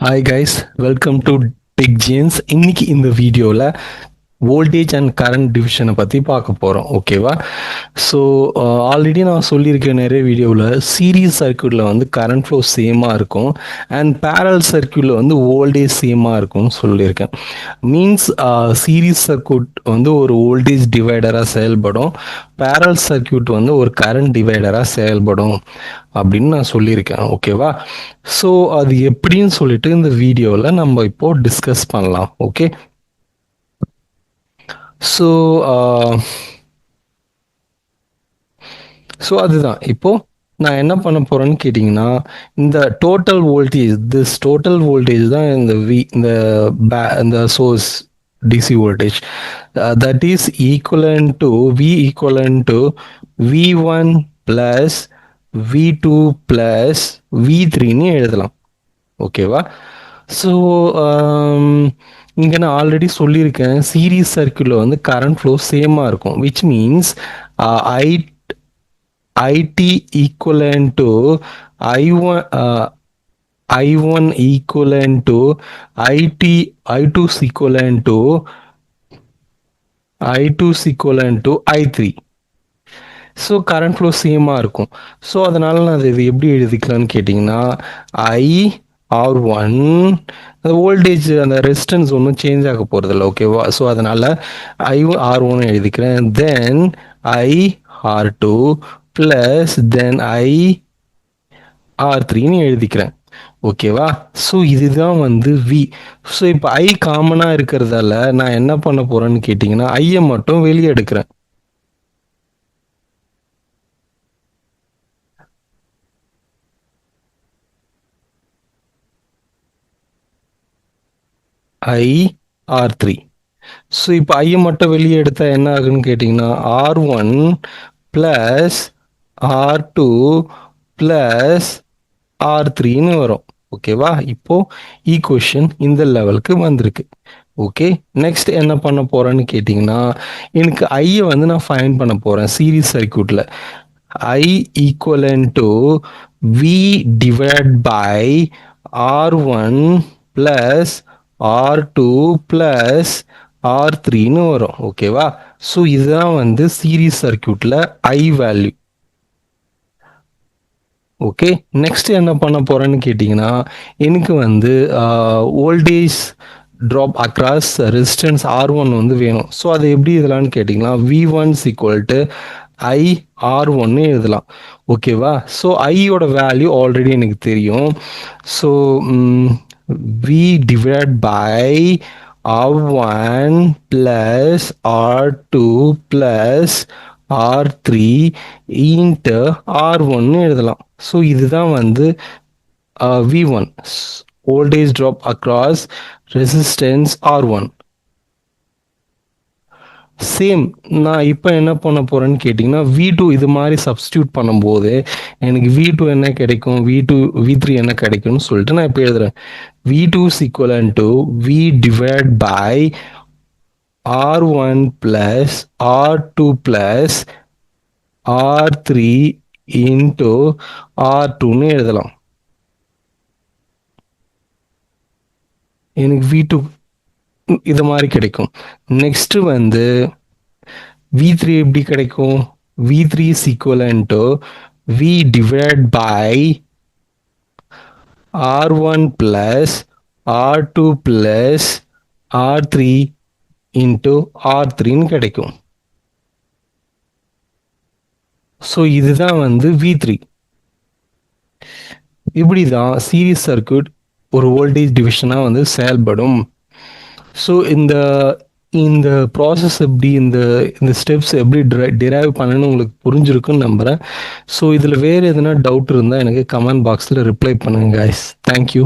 Hi guys, welcome to tech jeans. இன்னைக்கு இந்த வீடியோவில் வோல்டேஜ் அண்ட் கரண்ட் டிவிஷனை பற்றி பார்க்க போகிறோம். ஓகேவா? ஸோ ஆல்ரெடி நான் சொல்லியிருக்கேன் நிறைய வீடியோவில், சீரீஸ் சர்க்யூட்டில் வந்து கரண்ட் ஃப்ளோ சேமாக இருக்கும் அண்ட் பேரல் சர்க்யூட்டில் வந்து வோல்டேஜ் சேமாக இருக்கும்னு சொல்லியிருக்கேன். மீன்ஸ் சீரீஸ் சர்க்யூட் வந்து ஒரு வோல்டேஜ் டிவைடராக செயல்படும், பேரல் சர்க்யூட் வந்து ஒரு கரண்ட் டிவைடராக செயல்படும் அப்படின்னு நான் சொல்லியிருக்கேன். ஓகேவா? ஸோ அது எப்படின்னு சொல்லிட்டு இந்த வீடியோவில் நம்ம இப்போ டிஸ்கஸ் பண்ணலாம். ஓகே, ஸோ அதுதான் இப்போ நான் என்ன பண்ண போறேன்னு கேட்டிங்கன்னா, இந்த டோட்டல் வோல்டேஜ் தான் இந்த source DC voltage, that is equivalent to V1 plus V2 plus V3ன்னு எழுதலாம். ஓகேவா? ஸோ இங்கே நான் ஆல்ரெடி சொல்லியிருக்கேன், சீரீஸ் சர்க்யூட்டில் வந்து கரண்ட் ஃப்ளோ சேமாக இருக்கும், which means it equivalent to I1 equivalent to I2 equivalent to I3. So current flow சேமாக இருக்கும். ஸோ அதனால் நான் இது எப்படி எழுதிக்கலான்னு கேட்டிங்கன்னா, R1 அந்த வோல்டேஜ், அந்த ரெசிஸ்டன்ஸ் ஒன்றும் சேஞ்ச் ஆக போகிறதில்ல. ஓகேவா? ஸோ அதனால் R1 எழுதிக்கிறேன், தென் R2 ப்ளஸ் தென் R3ன்னு எழுதிக்கிறேன். ஓகேவா? ஸோ இதுதான் வந்து V. ஸோ இப்போ I காமனாக இருக்கிறதால நான் என்ன பண்ண போகிறேன்னு கேட்டிங்கன்னா, ஐயை மட்டும் வெளியே எடுக்கிறேன். R3. ஸோ இப்போ ஐயை மட்டும் வெளியே எடுத்தால் என்ன ஆகுன்னு கேட்டிங்கன்னா, R1 ப்ளஸ் R2 ப்ளஸ் R3ன்னு வரும். ஓகேவா? இப்போ ஈக்குவேஷன் இந்த லெவலுக்கு வந்திருக்கு. ஓகே, நெக்ஸ்ட் என்ன பண்ண போகிறேன்னு கேட்டிங்கன்னா, எனக்கு ஐயை வந்து நான் ஃபைண்ட் பண்ண போகிறேன் சீரீஸ் சர்க்யூட்டில். I equivalent to V divide by R1 plus R2 plus R3ன்னு வரும். ஓகேவா? ஸோ இதுதான் வந்து சீரீஸ் சர்க்யூட்டில் I வேல்யூ. ஓகே, நெக்ஸ்ட் என்ன பண்ண போகிறேன்னு கேட்டிங்கன்னா, எனக்கு வந்து voltage drop across resistance R1 வந்து வேணும். ஸோ அதை எப்படி எழுதலான்னு கேட்டிங்கன்னா, V1 ஈக்குவல் டு IR1 எழுதலாம். ஓகேவா? ஸோ ஐயோட வேல்யூ ஆல்ரெடி எனக்கு தெரியும். So V divide by R1 plus R2 plus R3 into R1 எழுதலாம். ஸோ இதுதான் வந்து V1 voltage drop across resistance R1. Same நான் இப்போ என்ன பண்ண போகிறேன்னு கேட்டிங்கன்னா, V2 இது மாதிரி சப்ஸ்டியூட் பண்ணும்போது எனக்கு V2 என்ன கிடைக்கும், V3 என்ன கிடைக்கும்னு சொல்லிட்டு நான் இப்போ எழுதுறேன். V2 equivalent to V divide by R1 plus R2 plus R3 into R2ன்னு எழுதலாம். எனக்கு V2 இது மாதிரி கிடைக்கும். நெக்ஸ்ட் வந்து V3 எப்படி கிடைக்கும், V3 equivalent to V divide by R1 plus R2 plus R3 into R3ன்னு கிடைக்கும். ஸோ இதுதான் வந்து V3. இப்படி தான் சீரீஸ் சர்க்யூட் ஒரு வோல்டேஜ் டிவிஷனாக வந்து செயல்படும். ஸோ இந்த ப்ராசஸ் எப்படி, இந்த ஸ்டெப்ஸ் எப்படி டிரைவ் பண்ணணும்னு உங்களுக்கு புரிஞ்சிருக்குன்னு நம்புகிறேன். ஸோ இதில் வேறு எதுனா டவுட் இருந்தால் எனக்கு கமெண்ட் பாக்ஸில் ரிப்ளை பண்ணுங்கள் கைஸ். தேங்க்யூ.